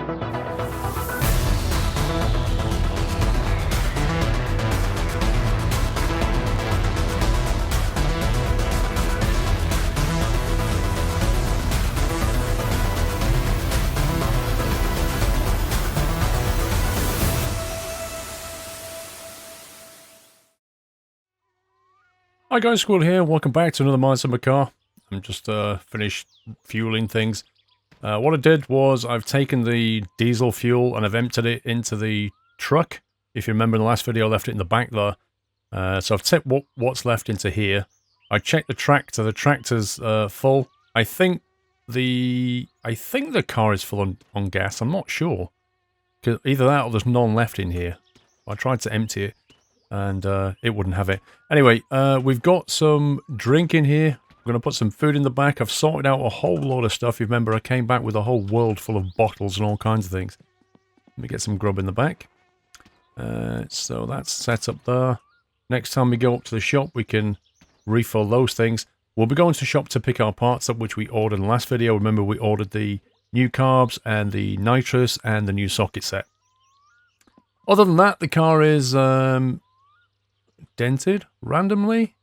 Hi guys, Squirrel here. Welcome back to another Minds of my Car. I'm just finished fueling things. What I did was I've taken the diesel fuel and I've emptied it into the truck. If you remember in the last video, I left it in the back there. So I've tipped what's left into here. I checked the tractor. The tractor's full. I think the car is full on gas. I'm not sure. 'Cause either that or there's none left in here. I tried to empty it, and it wouldn't have it. Anyway, we've got some drink in here. I'm going to put some food in the back. I've sorted out a whole lot of stuff. You remember I came back with a whole world full of bottles and all kinds of things. Let me get some grub in the back. So that's set up there. Next time we go up to the shop, we can refill those things. We'll be going to the shop to pick our parts up, which we ordered in the last video. Remember, we ordered the new carbs and the nitrous and the new socket set. Other than that, the car is dented randomly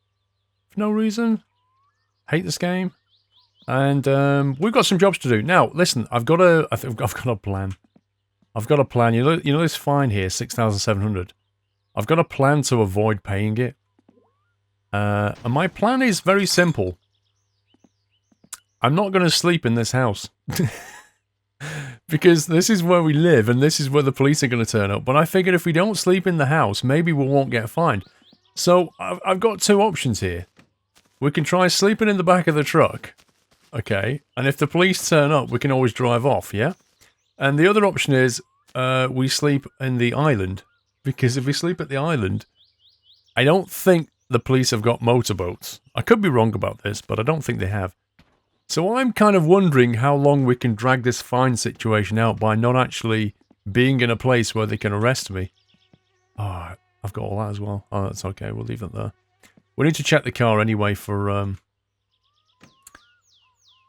for no reason. Hate this game. And we've got some jobs to do. Now, listen, I've got a plan. I've got a plan. You know this fine here, 6,700. I've got a plan to avoid paying it. And my plan is very simple. I'm not going to sleep in this house. Because this is where we live and this is where the police are going to turn up. But I figured if we don't sleep in the house, maybe we won't get fined. So I've got two options here. We can try sleeping in the back of the truck. Okay. And if the police turn up, we can always drive off, yeah? And the other option is we sleep in the island. Because if we sleep at the island, I don't think the police have got motorboats. I could be wrong about this, but I don't think they have. So I'm kind of wondering how long we can drag this fine situation out by not actually being in a place where they can arrest me. Oh, I've got all that as well. Oh, that's okay. We'll leave it there. We need to check the car anyway for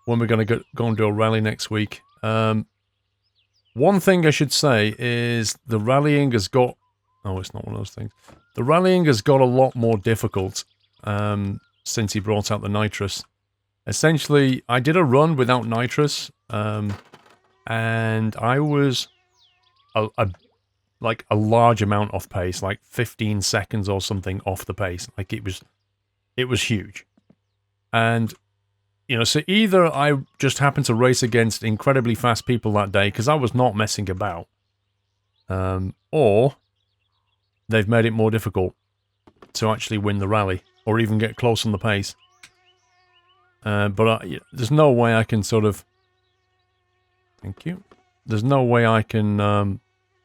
when we're going to go and do a rally next week. One thing I should say is the rallying has got... Oh, it's not one of those things. The rallying has got a lot more difficult since he brought out the nitrous. Essentially, I did a run without nitrous, and I was like a large amount off pace, like 15 seconds or something off the pace. Like it was huge. And, you know, so either I just happened to race against incredibly fast people that day, because I was not messing about, or they've made it more difficult to actually win the rally, or even get close on the pace. But there's no way I can sort of... Thank you. There's no way I can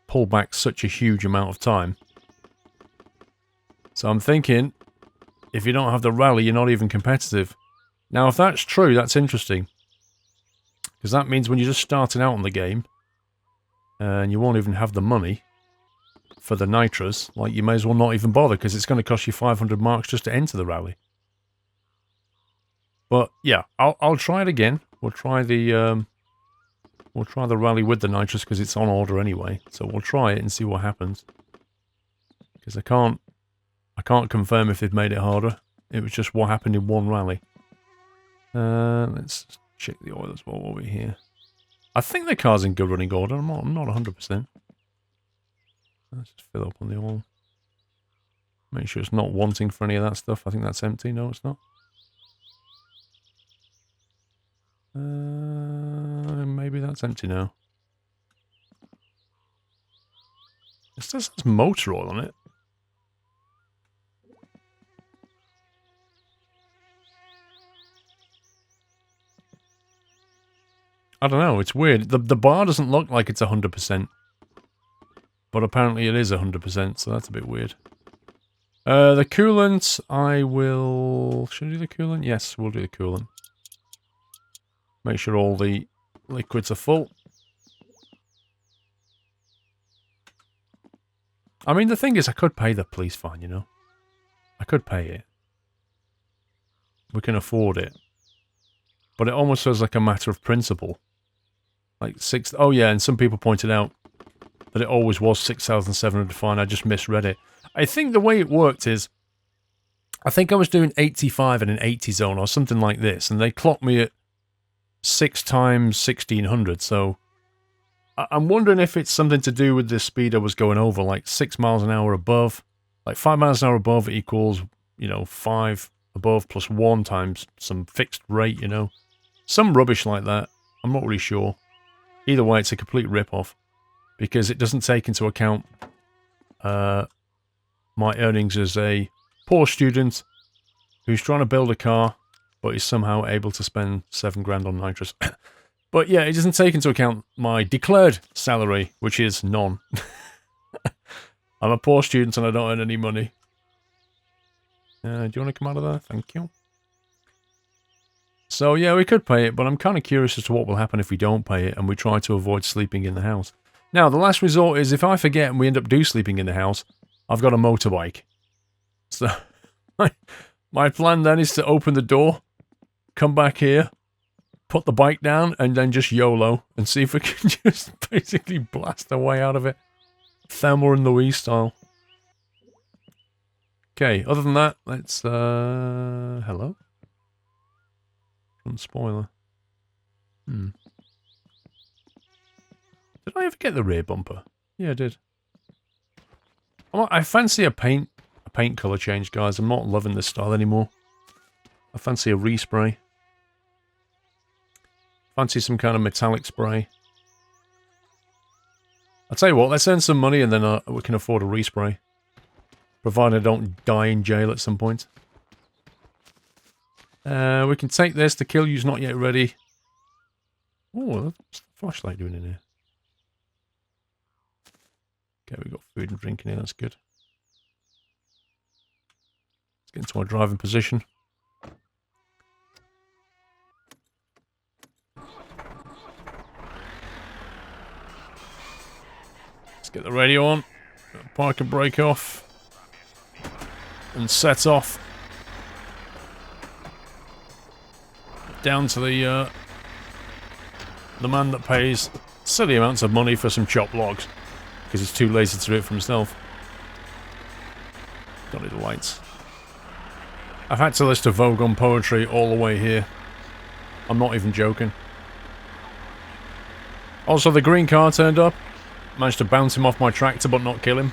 pull back such a huge amount of time. So I'm thinking, if you don't have the rally, you're not even competitive. Now, if that's true, that's interesting. Because that means when you're just starting out on the game, and you won't even have the money for the nitrous, like you may as well not even bother, because it's going to cost you 500 marks just to enter the rally. But yeah, I'll try it again. We'll try the rally with the nitrous because it's on order anyway. So we'll try it and see what happens. Because I can't confirm if they've made it harder. It was just what happened in one rally. Let's check the oil as well while we're here. I think the car's in good running order. I'm not 100%. Let's just fill up on the oil. Make sure it's not wanting for any of that stuff. I think that's empty. No, it's not. Maybe that's empty now. It still says motor oil on it. I don't know, it's weird. The bar doesn't look like it's 100%. But apparently it is 100%, so that's a bit weird. The coolant, I will... Should I do the coolant? Yes, we'll do the coolant. Make sure all the liquids are full. I mean, the thing is, I could pay the police fine, you know? I could pay it. We can afford it. But it almost feels like a matter of principle. Like 6... Oh, yeah, and some people pointed out that it always was 6,700 fine. I just misread it. I think the way it worked is... I think I was doing 85 in an 80 zone or something like this, and they clocked me at 6 times 1,600, so... I'm wondering if it's something to do with the speed I was going over, like 6 miles an hour above. Like 5 miles an hour above equals, you know, 5 above plus 1 times some fixed rate, you know. Some rubbish like that. I'm not really sure. Either way, it's a complete rip-off. Because it doesn't take into account my earnings as a poor student who's trying to build a car, but is somehow able to spend 7 grand on nitrous. But yeah, it doesn't take into account my declared salary, which is none. I'm a poor student and I don't earn any money. Do you want to come out of there? Thank you. So yeah, we could pay it, but I'm kind of curious as to what will happen if we don't pay it and we try to avoid sleeping in the house. Now, the last resort is if I forget and we end up sleeping in the house, I've got a motorbike. So my plan then is to open the door, come back here, put the bike down, and then just YOLO and see if we can just basically blast our way out of it. Thelma and Louise style. Okay, other than that, let's, hello? Front spoiler. Did I ever get the rear bumper? Yeah, I did. I fancy a paint colour change, guys. I'm not loving this style anymore. I fancy a respray. Fancy some kind of metallic spray. I'll tell you what, let's earn some money and then we can afford a respray. Provided I don't die in jail at some point. We can take this. The kill you's not yet ready. Oh, what's the flashlight doing in here? Okay, we've got food and drink in here. That's good. Let's get into our driving position. Let's get the radio on. Park and brake off. And set off. Down to the man that pays silly amounts of money for some chopped logs. Because he's too lazy to do it for himself. Don't need the lights. I've had to listen to Vogue on poetry all the way here. I'm not even joking. Also, the green car turned up. Managed to bounce him off my tractor but not kill him.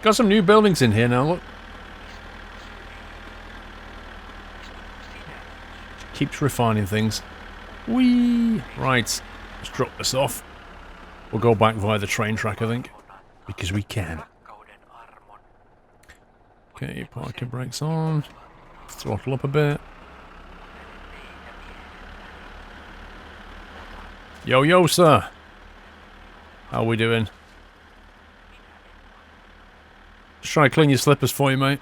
Got some new buildings in here now, look. Keeps refining things. Whee! Right, let's drop this off. We'll go back via the train track, I think. Because we can. Okay, parking brakes on. Throttle up a bit. Yo, yo, sir. How we doing? Just trying to clean your slippers for you, mate.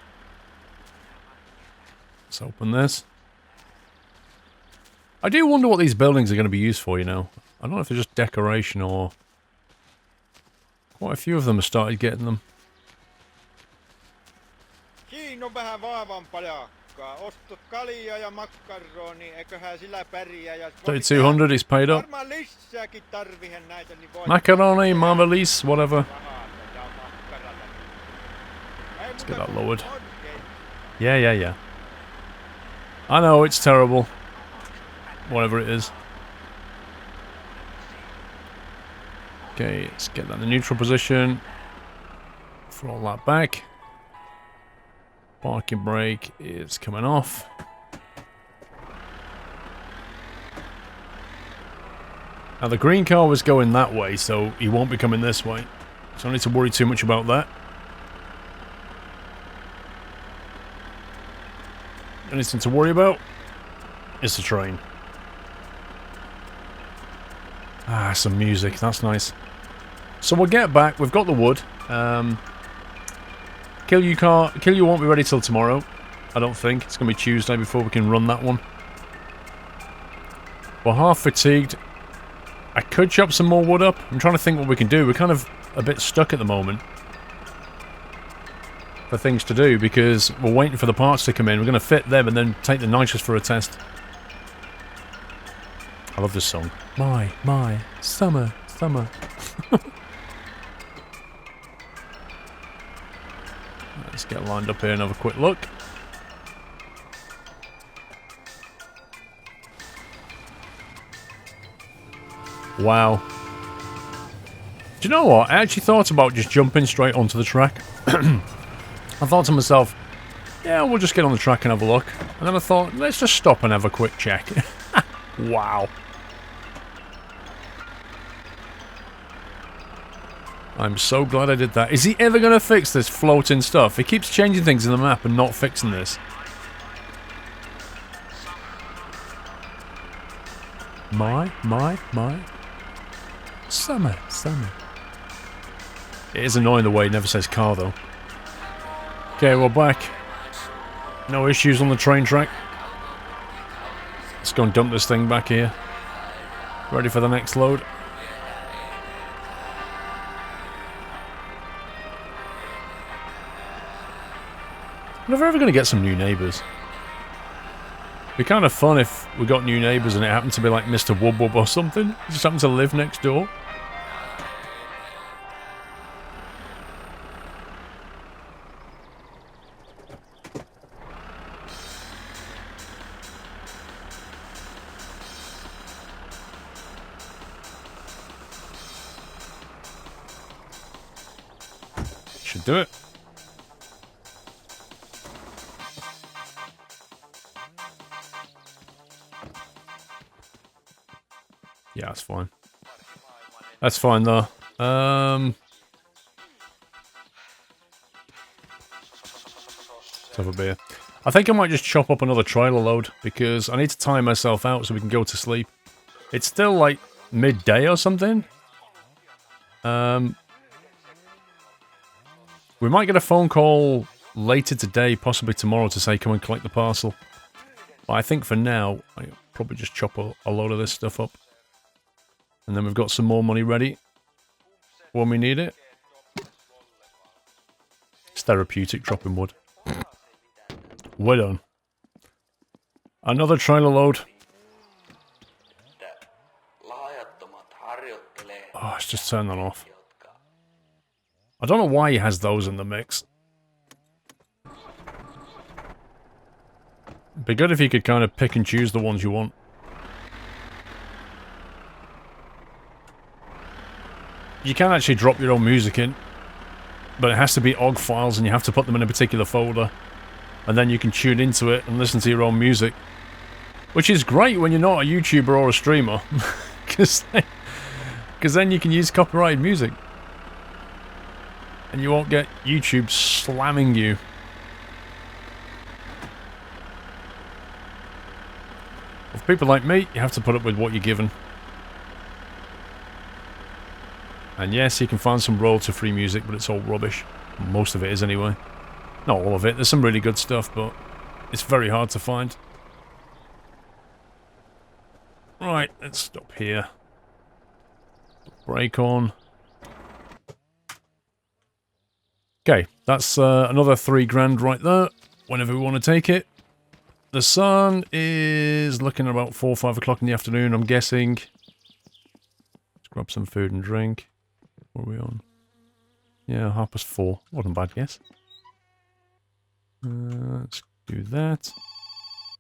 Let's open this. I do wonder what these buildings are going to be used for, you know. I don't know if they're just decoration or... Quite a few of them have started getting them. 3200 is paid up. Macaroni, marmalise, whatever. Let's get that lowered. Yeah. I know, it's terrible. Whatever it is. Okay, let's get that in the neutral position. Throttle that back. Parking brake is coming off. Now the green car was going that way, so he won't be coming this way. So I don't need to worry too much about that. Anything to worry about is the train. Ah, some music. That's nice. So we'll get back. We've got the wood. Kill You won't be ready till tomorrow. I don't think. It's going to be Tuesday before we can run that one. We're half fatigued. I could chop some more wood up. I'm trying to think what we can do. We're kind of a bit stuck at the moment for things to do because we're waiting for the parts to come in. We're going to fit them and then take the nitrous for a test. I love this song. My, summer, summer. Let's get lined up here and have a quick look. Wow. Do you know what? I actually thought about just jumping straight onto the track. I thought to myself, yeah, we'll just get on the track and have a look. And then I thought, let's just stop and have a quick check. Wow. I'm so glad I did that. Is he ever going to fix this floating stuff? He keeps changing things in the map and not fixing this. My. Summer. It is annoying the way it never says car, though. Okay, we're back. No issues on the train track. Let's go and dump this thing back here. Ready for the next load. I'm never ever going to get some new neighbours. It'd be kind of fun if we got new neighbours and it happened to be like Mr. Wub Wub or something. Just happened to live next door. Should do it. Yeah, that's fine. That's fine though. Let's have a beer. I think I might just chop up another trailer load because I need to time myself out so we can go to sleep. It's still like midday or something. We might get a phone call later today, possibly tomorrow, to say come and collect the parcel. But I think for now, I'll probably just chop a load of this stuff up. And then we've got some more money ready when we need it. It's therapeutic dropping wood. We're done. Another trailer load. Oh, it's just turned that off. I don't know why he has those in the mix. It'd be good if you could kind of pick and choose the ones you want. You can actually drop your own music in, but it has to be OGG files and you have to put them in a particular folder. And then you can tune into it and listen to your own music. Which is great when you're not a YouTuber or a streamer. Because then you can use copyrighted music. And you won't get YouTube slamming you. With people like me, you have to put up with what you're given. And yes, you can find some royalty-free music, but it's all rubbish. Most of it is anyway. Not all of it, there's some really good stuff, but it's very hard to find. Right, let's stop here. Brake on. Okay, that's another 3 grand right there, whenever we want to take it. The sun is looking at about 4 or 5 o'clock in the afternoon, I'm guessing. Let's grab some food and drink. What are we on? Yeah, 4:30. Wasn't a bad guess. Let's do that.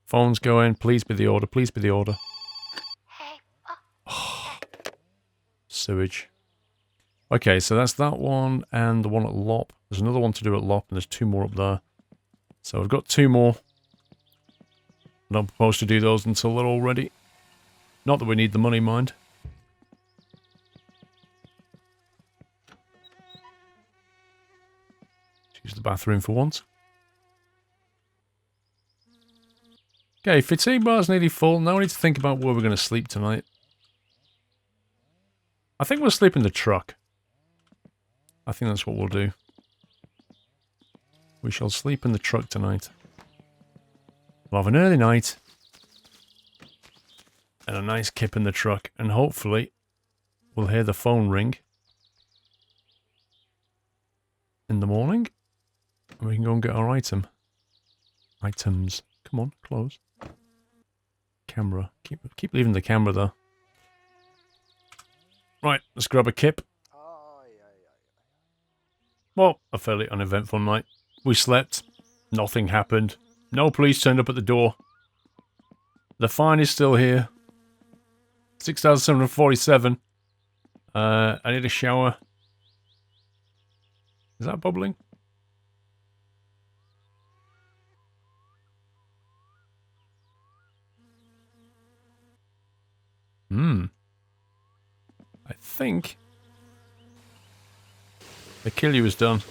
Phone's going. Please be the order. Please be the order. Oh, sewage. Okay, so that's that one and the one at Lop. There's another one to do at Lop and there's 2 more up there. So I've got 2 more. I don't propose to do those until they're all ready. Not that we need the money, mind. Use the bathroom for once. Okay, fatigue bar's nearly full. Now we need to think about where we're going to sleep tonight. I think we'll sleep in the truck. I think that's what we'll do. We shall sleep in the truck tonight. We'll have an early night. And a nice kip in the truck. And hopefully, we'll hear the phone ring. In the morning. And we can go and get our item. Items. Come on, close. camera. Keep leaving the camera there. Right, let's grab a kip. Well, a fairly uneventful night. We slept. Nothing happened. No police turned up at the door. The fine is still here. 6,747. I need a shower. Is that bubbling? I think the killie was done.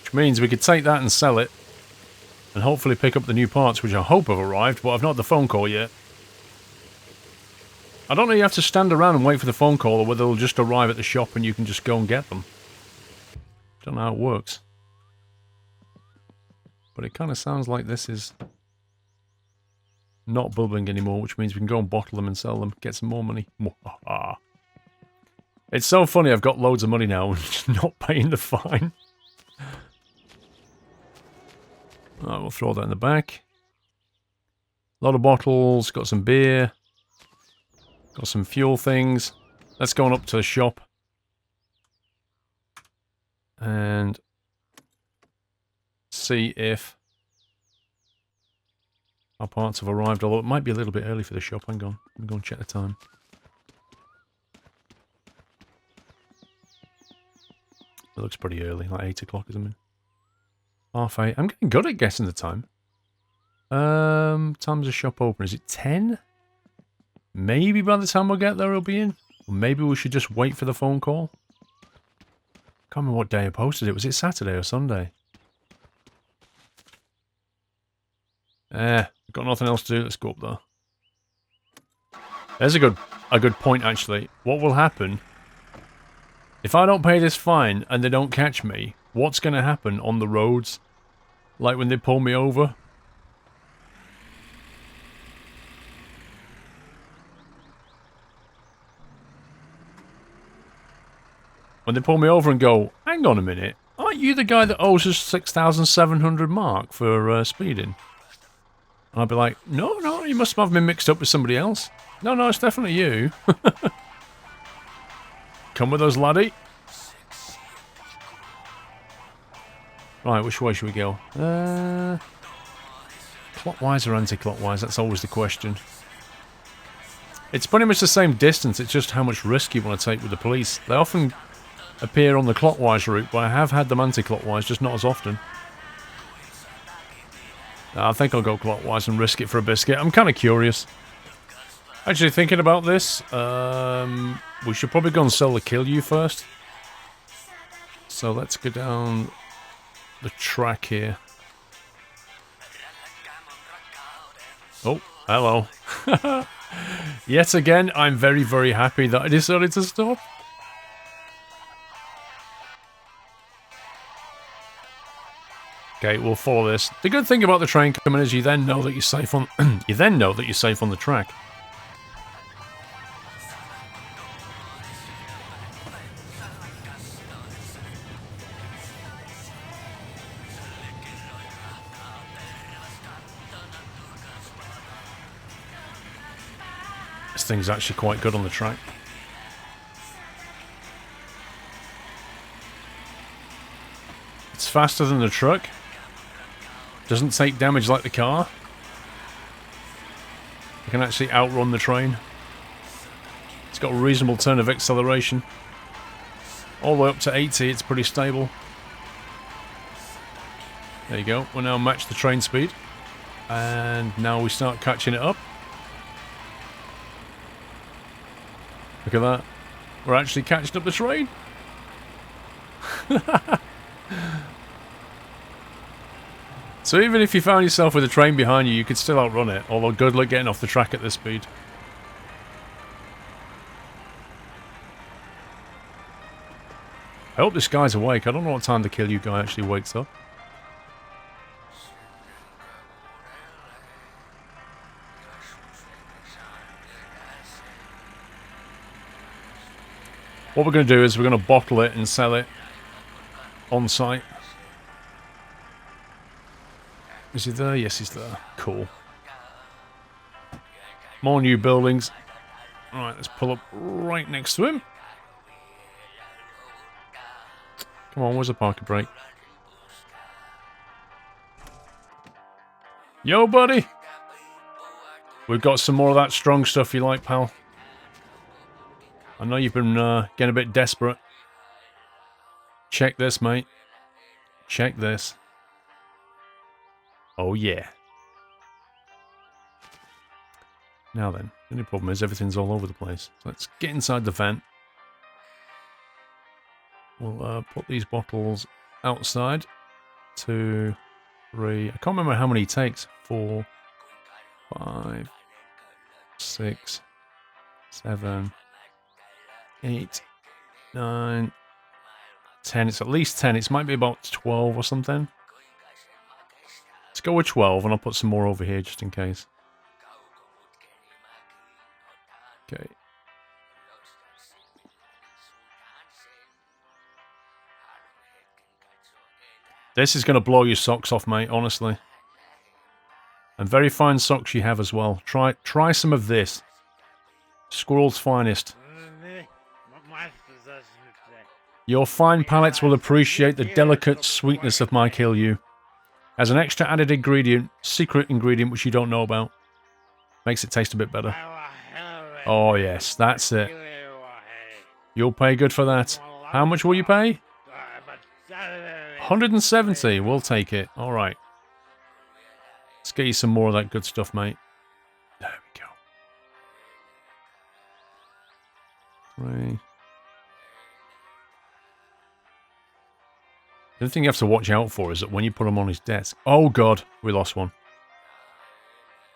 Which means we could take that and sell it. And hopefully pick up the new parts, which I hope have arrived, but I've not had the phone call yet. I don't know if you have to stand around and wait for the phone call, or whether they'll just arrive at the shop and you can just go and get them. Don't know how it works. But it kind of sounds like this is not bubbling anymore, which means we can go and bottle them and sell them, get some more money. It's so funny, I've got loads of money now and just not paying the fine. Alright, we'll throw that in the back. A lot of bottles, got some beer. Got some fuel things. Let's go on up to the shop. And see if our parts have arrived, although it might be a little bit early for the shop. Hang on, I'm going to check the time. It looks pretty early, like 8 o'clock or something. 8:30. I'm getting good at guessing the time. Time's the shop open. Is it 10? Maybe by the time we get there it'll be in. Or maybe we should just wait for the phone call. Can't remember what day I posted it. Was it Saturday or Sunday? I've got nothing else to do. Let's go up there. There's a good point, actually. What will happen if I don't pay this fine and they don't catch me? What's going to happen on the roads? Like when they pull me over? When they pull me over and go, hang on a minute, aren't you the guy that owes us 6,700 mark for speeding? And I'd be like, no, you must have been mixed up with somebody else. No, it's definitely you. Come with us, laddie. Right, which way should we go? Clockwise or anti-clockwise? That's always the question. It's pretty much the same distance, it's just how much risk you want to take with the police. They often appear on the clockwise route, but I have had them anti-clockwise, just not as often. I think I'll go clockwise and risk it for a biscuit. I'm kind of curious. Actually, thinking about this, we should probably go and sell the kill you first. So let's go down the track here. Oh, hello. Yet again, I'm very, very happy that I decided to stop. Okay, we'll follow this. The good thing about the train coming is you then know that you're safe on you then know that you're safe on the track. This thing's actually quite good on the track. It's faster than the truck. Doesn't take damage like the car. You can actually outrun the train. It's got a reasonable turn of acceleration. All the way up to 80, it's pretty stable. There you go. We'll now match the train speed. And now we start catching it up. Look at that. We're actually catching up the train. So even if you found yourself with a train behind you, you could still outrun it. Although good luck getting off the track at this speed. I hope this guy's awake. I don't know what time the kill you guy actually wakes up. What we're going to do is we're going to bottle it and sell it on site. Is he there? Yes, he's there. Cool. More new buildings. Alright, let's pull up right next to him. Come on, where's the parking brake? Yo, buddy! We've got some more of that strong stuff you like, pal. I know you've been getting a bit desperate. Check this, mate. Check this. Oh, yeah. Now then, the only problem is everything's all over the place. So let's get inside the vent. We'll put these bottles outside. 2, 3. I can't remember how many it takes. 4, 5, 6, 7, 8, 9, 10. It's at least 10. It might be about 12 or something. Let's go with 12 and I'll put some more over here just in case. Okay. This is going to blow your socks off, mate, honestly. And very fine socks you have as well. Try some of this. Squirrel's finest. Your fine palates will appreciate the delicate sweetness of my Killu. As an extra added ingredient, secret ingredient which you don't know about. Makes it taste a bit better. Oh yes, that's it. You'll pay good for that. How much will you pay? 170, we'll take it. Alright. Let's get you some more of that good stuff, mate. There we go. 3. The other thing you have to watch out for is that when you put them on his desk... Oh god, we lost one.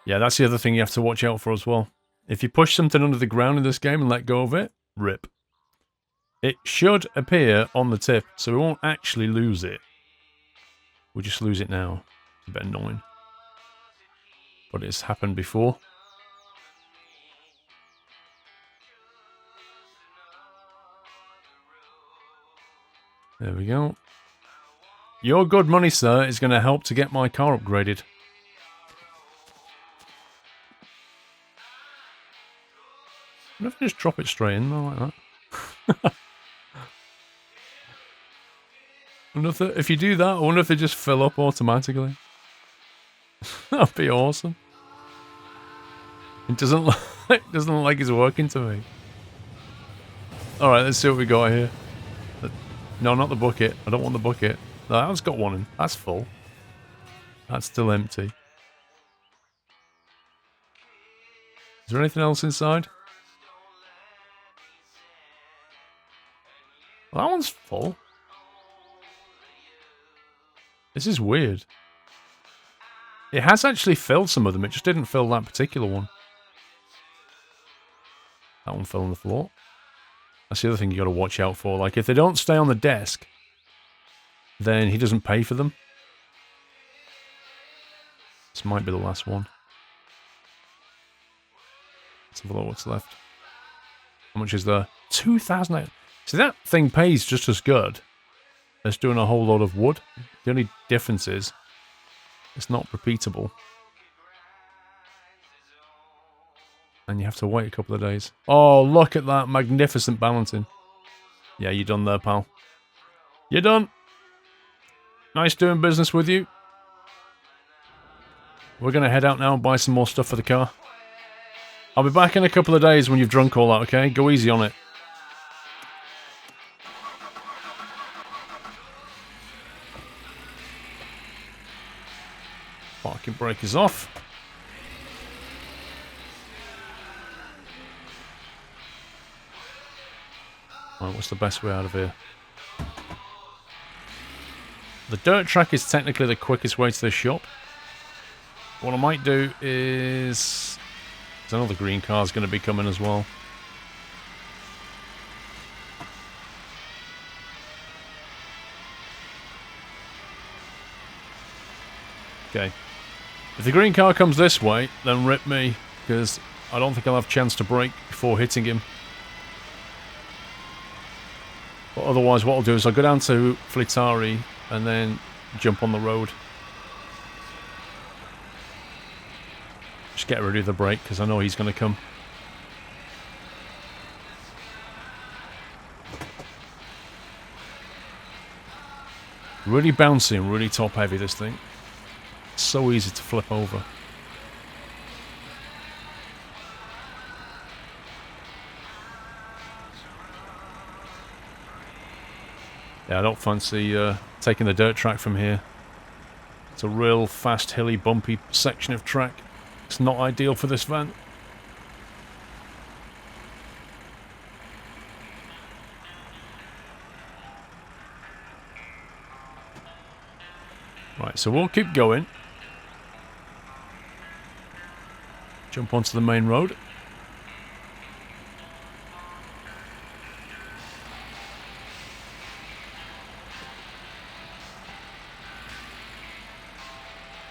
Yeah, that's the other thing you have to watch out for as well. If you push something under the ground in this game and let go of it, rip. It should appear on the tip, so we won't actually lose it. We'll just lose it now. It's a bit annoying. But it's happened before. There we go. Your good money, sir, is going to help to get my car upgraded. What if I just drop it straight in like that? If you do that, I wonder if they just fill up automatically. That'd be awesome. It doesn't look like it's working to me. Alright, let's see what we got here. No, not the bucket. I don't want the bucket. No, that's got one in. That's full. That's still empty. Is there anything else inside? Well, that one's full. This is weird. It has actually filled some of them. It just didn't fill that particular one. That one fell on the floor. That's the other thing you got to watch out for. Like, if they don't stay on the desk, then he doesn't pay for them. This might be the last one. Let's have a look what's left. How much is there? 2,000. See, that thing pays just as good as doing a whole lot of wood. The only difference is it's not repeatable. And you have to wait a couple of days. Oh, look at that magnificent balancing. Yeah, you're done there, pal. You're done. Nice doing business with you. We're going to head out now and buy some more stuff for the car. I'll be back in a couple of days when you've drunk all that, okay? Go easy on it. Parking brake is off. Right, what's the best way out of here? The dirt track is technically the quickest way to the shop. What I might do is... There's another green car's going to be coming as well. Okay. If the green car comes this way, then rip me, because I don't think I'll have a chance to brake before hitting him. But otherwise, what I'll do is I'll go down to Flitari and then jump on the road. Just get rid of the brake, because I know he's going to come. Really bouncy and really top heavy, this thing. So easy to flip over. Yeah, I don't fancy taking the dirt track from here. It's a real fast, hilly, bumpy section of track. It's not ideal for this van. Right, so we'll keep going. Jump onto the main road.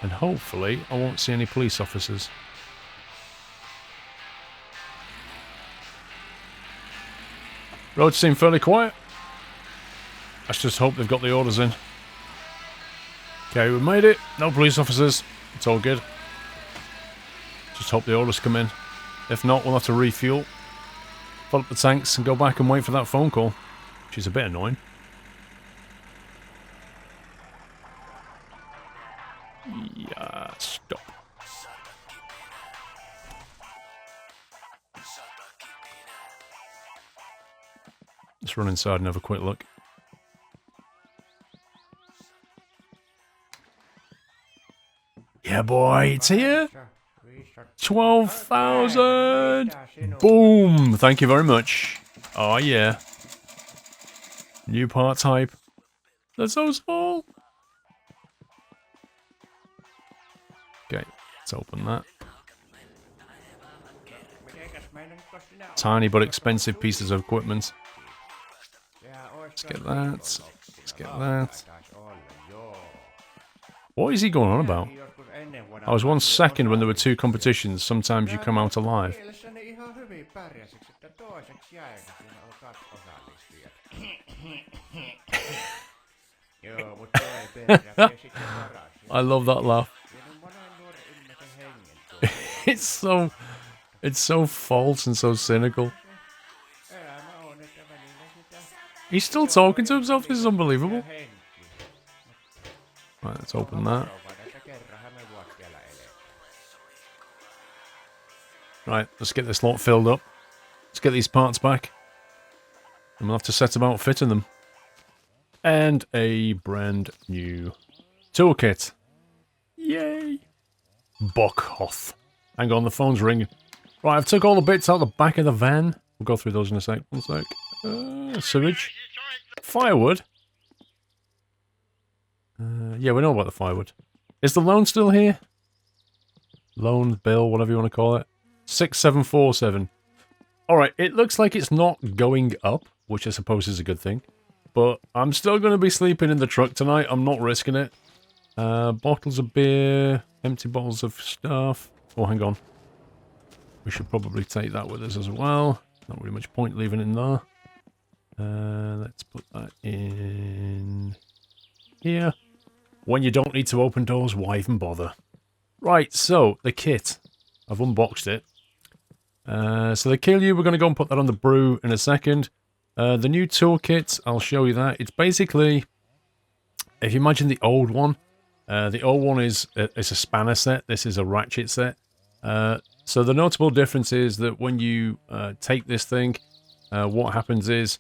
And hopefully I won't see any police officers. Roads seem fairly quiet. Let's just hope they've got the orders in. Okay, we made it. No police officers. It's all good. Just hope the orders come in. If not, we'll have to refuel, fill up the tanks, and go back and wait for that phone call, which is a bit annoying. Yeah, stop. Let's run inside and have a quick look. Yeah, boy, it's here. 12,000. Boom. Thank you very much. Oh, yeah. New part type. That's so small. Okay, let's open that. Tiny but expensive pieces of equipment. Let's get that. Let's get that. What is he going on about? I was 1 second when there were 2 competitions. Sometimes you come out alive. I love that laugh. It's so false and so cynical. He's still talking to himself. This is unbelievable. Right, let's open that. Right, let's get this lot filled up. Let's get these parts back. And we'll have to set about fitting them. And a brand new toolkit. Yay! Bokhoth. Hang on, the phone's ringing. Right, I've took all the bits out the back of the van. We'll go through those in a sec. 1 sec. Sewage. Firewood. Yeah, we know about the firewood. Is the loan still here? Loan, bill, whatever you want to call it. 6747. Alright, it looks like it's not going up, which I suppose is a good thing. But I'm still going to be sleeping in the truck tonight. I'm not risking it. Bottles of beer, empty bottles of stuff. Oh, hang on. We should probably take that with us as well. Not really much point leaving it in there. Let's put that in here. When you don't need to open doors, why even bother? Right, so the kit. I've unboxed it. So the Kill-U, we're going to go and put that on the brew in a second. The new toolkit, I'll show you that. It's basically, if you imagine the old one is it's a spanner set. This is a ratchet set. So the notable difference is that when you take this thing, what happens is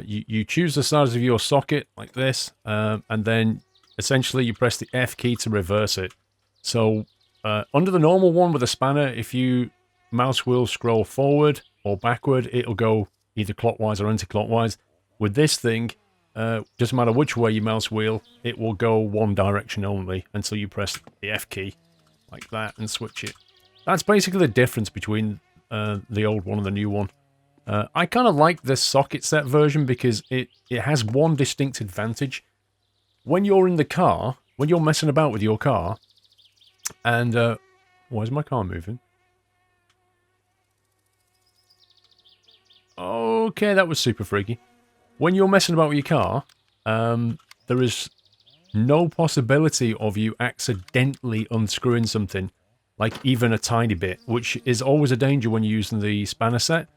you choose the size of your socket like this, and then essentially you press the F key to reverse it. So under the normal one with a spanner, if you mouse wheel scroll forward or backward, it'll go either clockwise or anti-clockwise. With this thing, doesn't matter which way you mouse wheel, it will go one direction only until you press the F key like that and switch it. That's basically the difference between the old one and the new one. I kind of like this socket set version because it has one distinct advantage. When you're in the car, when you're messing about with your car, and why is my car moving? Okay, that was super freaky. When you're messing about with your car, there is no possibility of you accidentally unscrewing something like even a tiny bit, which is always a danger when you're using the spanner set,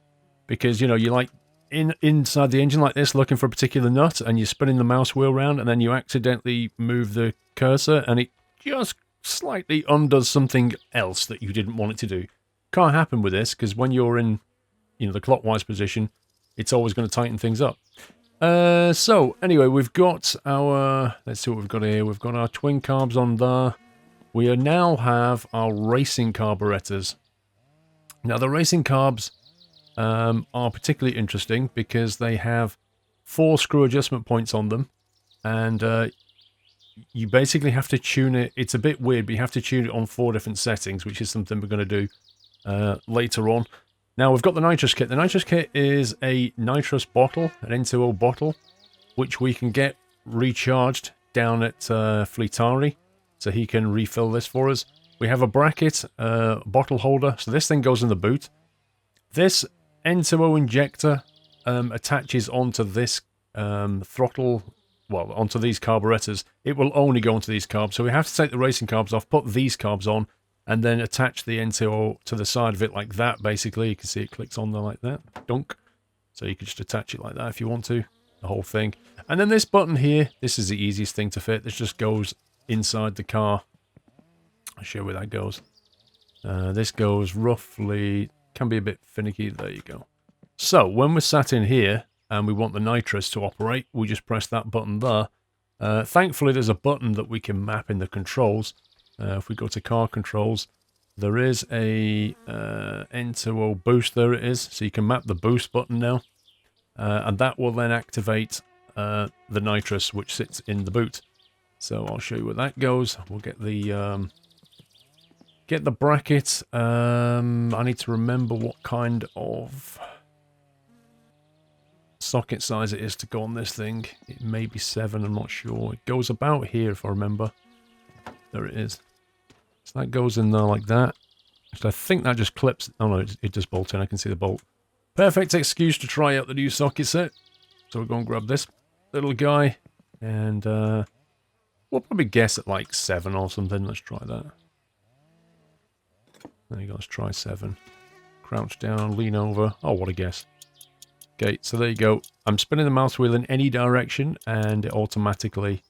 because, you know, you're like inside the engine like this looking for a particular nut, and you're spinning the mouse wheel around, and then you accidentally move the cursor, and it just slightly undoes something else that you didn't want it to do. Can't happen with this, because when you're in, you know, the clockwise position, it's always going to tighten things up. So, anyway, we've got our... Let's see what we've got here. We've got our twin carbs on there. We now have our racing carburetors. Now, the racing carbs are particularly interesting because they have 4 screw adjustment points on them. And you basically have to tune it. It's a bit weird, but you have to tune it on 4 different settings, which is something we're going to do later on. Now, we've got the nitrous kit. The nitrous kit is a nitrous bottle, an N2O bottle, which we can get recharged down at Fleetari, so he can refill this for us. We have a bracket, bottle holder, so this thing goes in the boot. This N2O injector attaches onto this throttle, well, onto these carburetors. It will only go onto these carbs, so we have to take the racing carbs off, put these carbs on, and then attach the N2O to the side of it like that, basically. You can see it clicks on there like that. Dunk. So you can just attach it like that if you want to. The whole thing. And then this button here, this is the easiest thing to fit. This just goes inside the car. I'll show you where that goes. This goes roughly... Can be a bit finicky. There you go. So, when we're sat in here, and we want the nitrous to operate, we just press that button there. Thankfully, there's a button that we can map in the controls. If we go to car controls, there is a N2O boost. There it is. So you can map the boost button now. And that will then activate the nitrous, which sits in the boot. So I'll show you where that goes. We'll get the bracket. I need to remember what kind of socket size it is to go on this thing. It may be 7, I'm not sure. It goes about here if I remember. There it is. So that goes in there like that. So I think that just clips. Oh no, it just bolts in. I can see the bolt. Perfect excuse to try out the new socket set. So we'll go and grab this little guy. And we'll probably guess at like 7 or something. Let's try that. There you go, let's try 7. Crouch down, lean over. Oh, what a guess. Okay, so there you go. I'm spinning the mouse wheel in any direction, and it automatically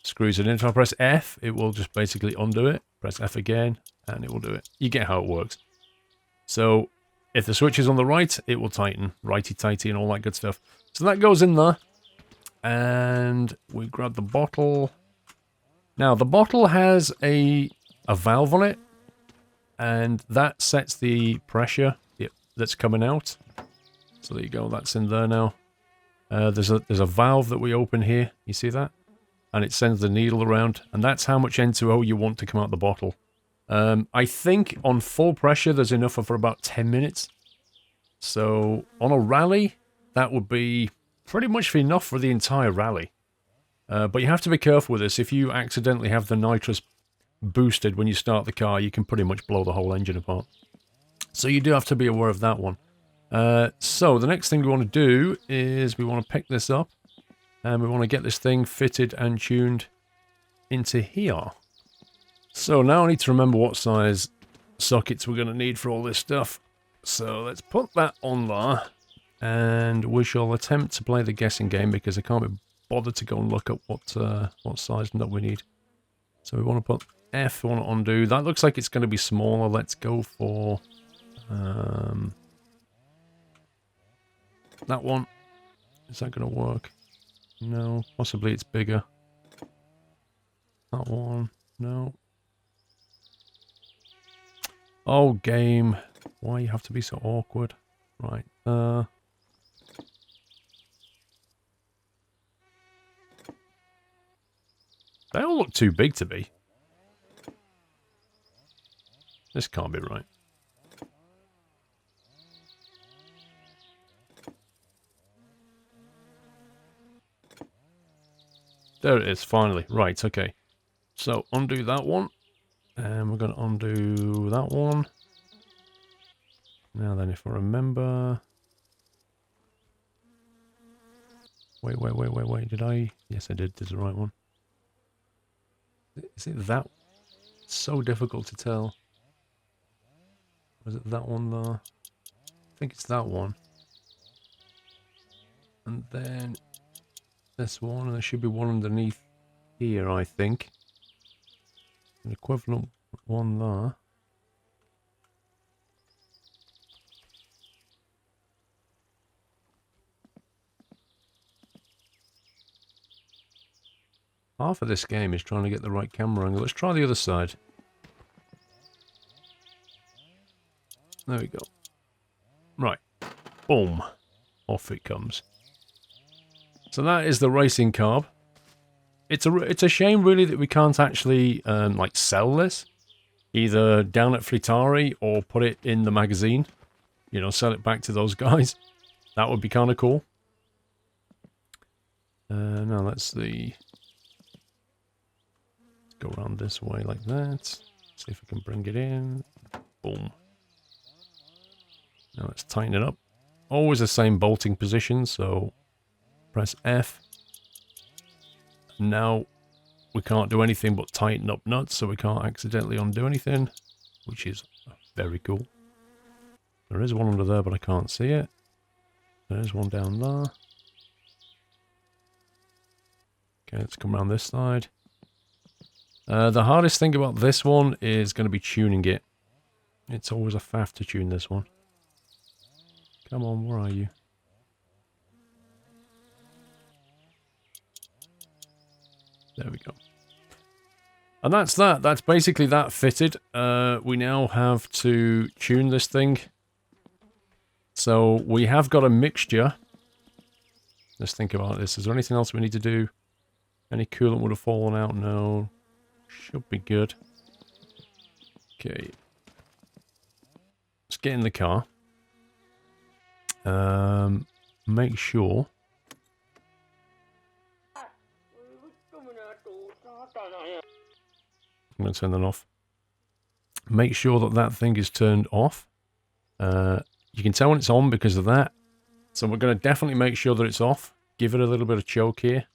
screws it in. If I press F, it will just basically undo it. Press F again, and it will do it. You get how it works. So, if the switch is on the right, it will tighten. Righty-tighty and all that good stuff. So that goes in there. And we grab the bottle. Now, the bottle has a valve on it. And that sets the pressure that's coming out. So there you go, that's in there now. There's a valve that we open here, you see that? And it sends the needle around, and that's how much N2O you want to come out the bottle. I think on full pressure there's enough for about 10 minutes. So on a rally, that would be pretty much enough for the entire rally. But you have to be careful with this. If you accidentally have the nitrous boosted when you start the car, you can pretty much blow the whole engine apart. So you do have to be aware of that one. So the next thing we want to do is we want to pick this up, and we want to get this thing fitted and tuned into here. So now I need to remember what size sockets we're going to need for all this stuff. So let's put that on there, and we shall attempt to play the guessing game because I can't be bothered to go and look up what size nut we need. So we want to put F, we want to undo. That looks like it's going to be smaller. Let's go for that one. Is that going to work? No. Possibly it's bigger. That one. No. Oh, game. Why you have to be so awkward? Right. They all look too big to be. This can't be right. There it is, finally. Right, okay. So, undo that one. And we're going to undo that one. Now then, if I remember... Wait. Did I... Yes, I did. This is the right one. Is it that? It's so difficult to tell. Was it that one there? I think it's that one. And then this one, and there should be one underneath here, I think. An equivalent one there. Half of this game is trying to get the right camera angle. Let's try the other side. There we go. Right. Boom. Off it comes. So that is the racing carb. It's a shame really that we can't actually like sell this. Either down at Fritari or put it in the magazine. You know, sell it back to those guys. That would be kind of cool. Now let's see. Go around this way like that. See if we can bring it in. Boom. Now let's tighten it up. Always the same bolting position, so press F. Now we can't do anything but tighten up nuts, so we can't accidentally undo anything, which is very cool. There is one under there, but I can't see it. There is one down there. Okay, let's come around this side. The hardest thing about this one is going to be tuning it. It's always a faff to tune this one. Come on, where are you? There we go. And that's that. That's basically that fitted. We now have to tune this thing. So we have got a mixture. Let's think about this. Is there anything else we need to do? Any coolant would have fallen out? No. Should be good. Okay. Let's get in the car. Make sure. I'm going to turn that off. Make sure that that thing is turned off. You can tell when it's on because of that. So we're going to definitely make sure that it's off. Give it a little bit of choke here.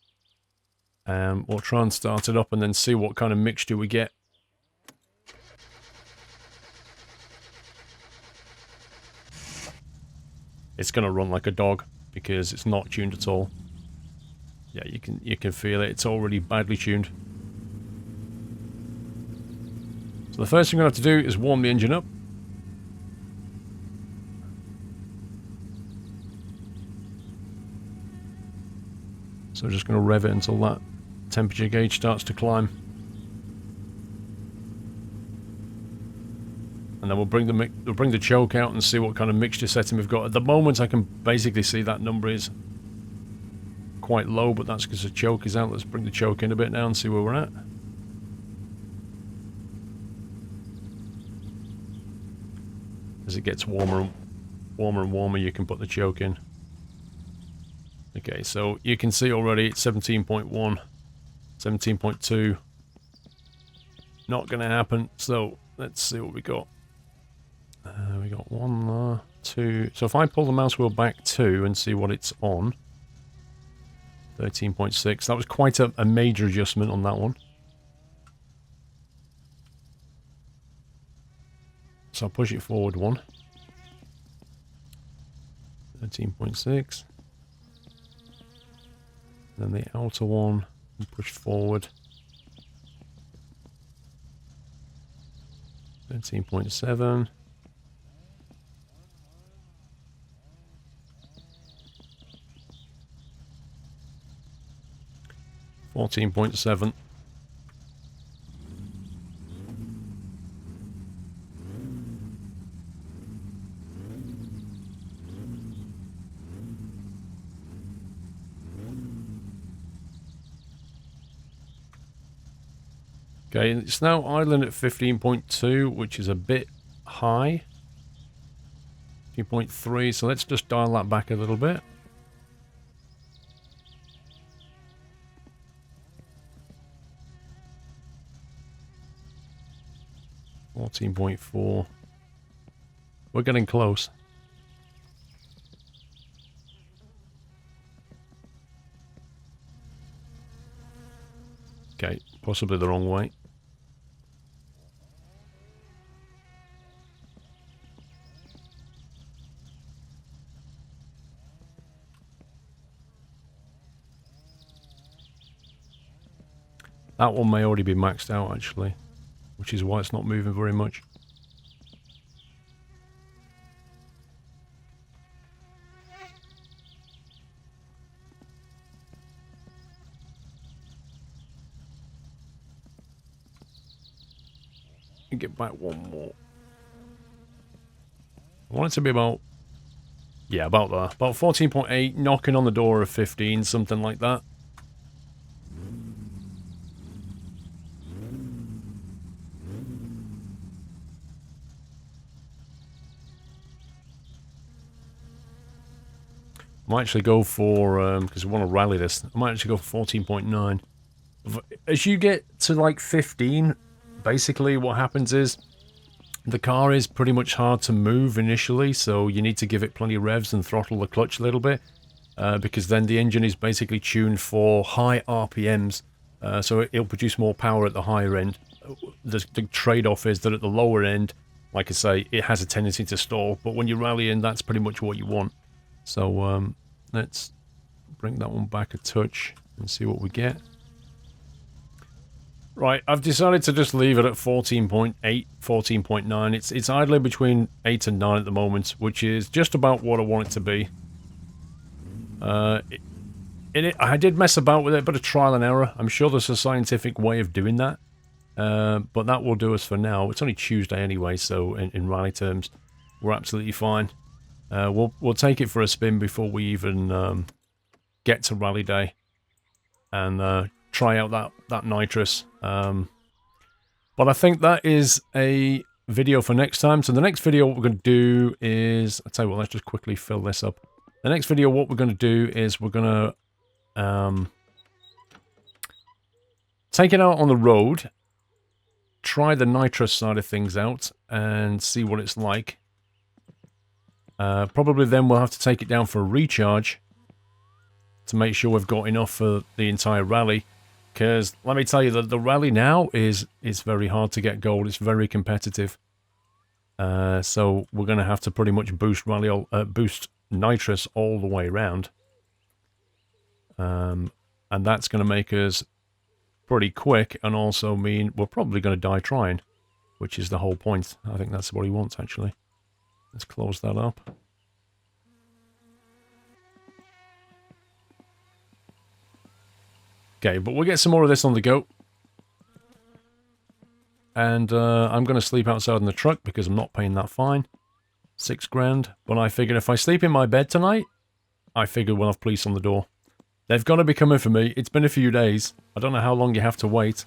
We'll try and start it up and then see what kind of mixture we get. It's going to run like a dog because it's not tuned at all. Yeah, you can feel it. It's already badly tuned. So the first thing we're going to have to do is warm the engine up. So we're just going to rev it until that temperature gauge starts to climb. And then we'll bring the choke out and see what kind of mixture setting we've got. At the moment I can basically see that number is quite low, but that's because the choke is out. Let's bring the choke in a bit now and see where we're at. As it gets warmer and warmer, you can put the choke in. Okay, so you can see already it's 17.1, 17.2. Not going to happen, so let's see what we got. We got one there, two. So if I pull the mouse wheel back 2 and see what it's on. 13.6. That was quite a major adjustment on that one. So I'll push it forward 1. 13.6. Then the outer one, push forward. 13.7. 14.7. Okay, it's now idling at 15.2, which is a bit high. 15.3, so let's just dial that back a little bit. .4. We're getting close. Okay, possibly the wrong way. That one may already be maxed out, actually, which is why it's not moving very much. And get back one more. I want it to be about, yeah, about there. About 14.8, knocking on the door of 15, something like that. I might actually go for, because we want to rally this, I might actually go for 14.9. As you get to like 15, basically what happens is the car is pretty much hard to move initially, so you need to give it plenty of revs and throttle the clutch a little bit, because then the engine is basically tuned for high RPMs, so it'll produce more power at the higher end. The trade-off is that at the lower end, like I say, it has a tendency to stall, but when you're rallying, that's pretty much what you want. So let's bring that one back a touch and see what we get. Right, I've decided to just leave it at 14.8, 14.9. It's idling between 8 and 9 at the moment, which is just about what I want it to be. I did mess about with it, but a trial and error. I'm sure there's a scientific way of doing that, but that will do us for now. It's only Tuesday anyway, so in rally terms, we're absolutely fine. We'll take it for a spin before we even get to rally day and try out that nitrous. But I think that is a video for next time. So the next video, what we're going to do is, I'll tell you what, let's just quickly fill this up. The next video, what we're going to do is we're going to take it out on the road, try the nitrous side of things out, and see what it's like. Probably then we'll have to take it down for a recharge to make sure we've got enough for the entire rally. Because let me tell you that the rally now is very hard to get gold. It's very competitive. So we're going to have to pretty much boost nitrous all the way around. And that's going to make us pretty quick and also mean we're probably going to die trying, which is the whole point. I think that's what he wants, actually. Let's close that up. Okay, but we'll get some more of this on the go. And I'm going to sleep outside in the truck because I'm not paying that fine. $6 grand. But I figured if I sleep in my bed tonight, I figured we'll have police on the door. They've got to be coming for me. It's been a few days. I don't know how long you have to wait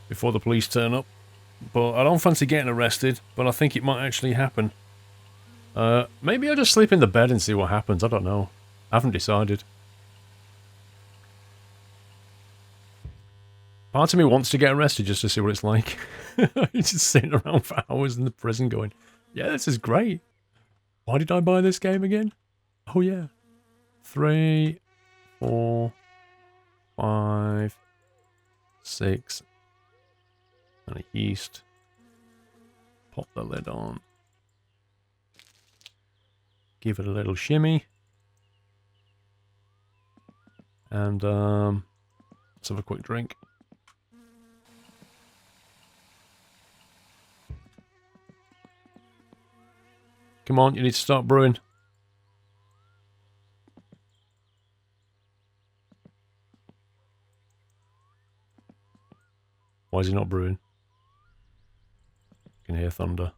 before the police turn up. But I don't fancy getting arrested, but I think it might actually happen. Maybe I'll just sleep in the bed and see what happens. I don't know. I haven't decided. Part of me wants to get arrested just to see what it's like. Just sitting around for hours in the prison going, yeah, this is great. Why did I buy this game again? Oh, yeah. 3, 4, 5, 6. And a yeast. Pop the lid on. Give it a little shimmy. And let's have a quick drink. Come on, you need to start brewing. Why is he not brewing? I can hear thunder.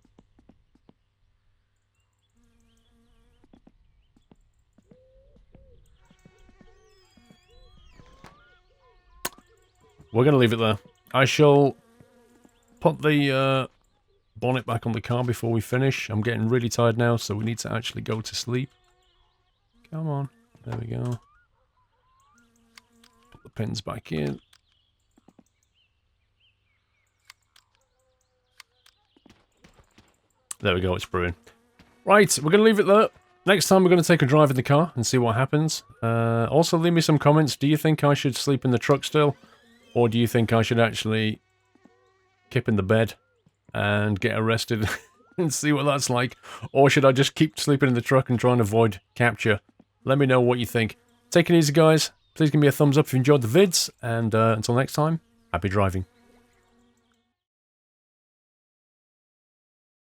We're going to leave it there. I shall put the bonnet back on the car before we finish. I'm getting really tired now, so we need to actually go to sleep. Come on. There we go. Put the pins back in. There we go, it's brewing. Right, we're going to leave it there. Next time we're going to take a drive in the car and see what happens. Also, leave me some comments. Do you think I should sleep in the truck still? Or do you think I should actually kip in the bed and get arrested and see what that's like? Or should I just keep sleeping in the truck and try and avoid capture? Let me know what you think. Take it easy, guys. Please give me a thumbs up if you enjoyed the vids. And until next time, Happy driving.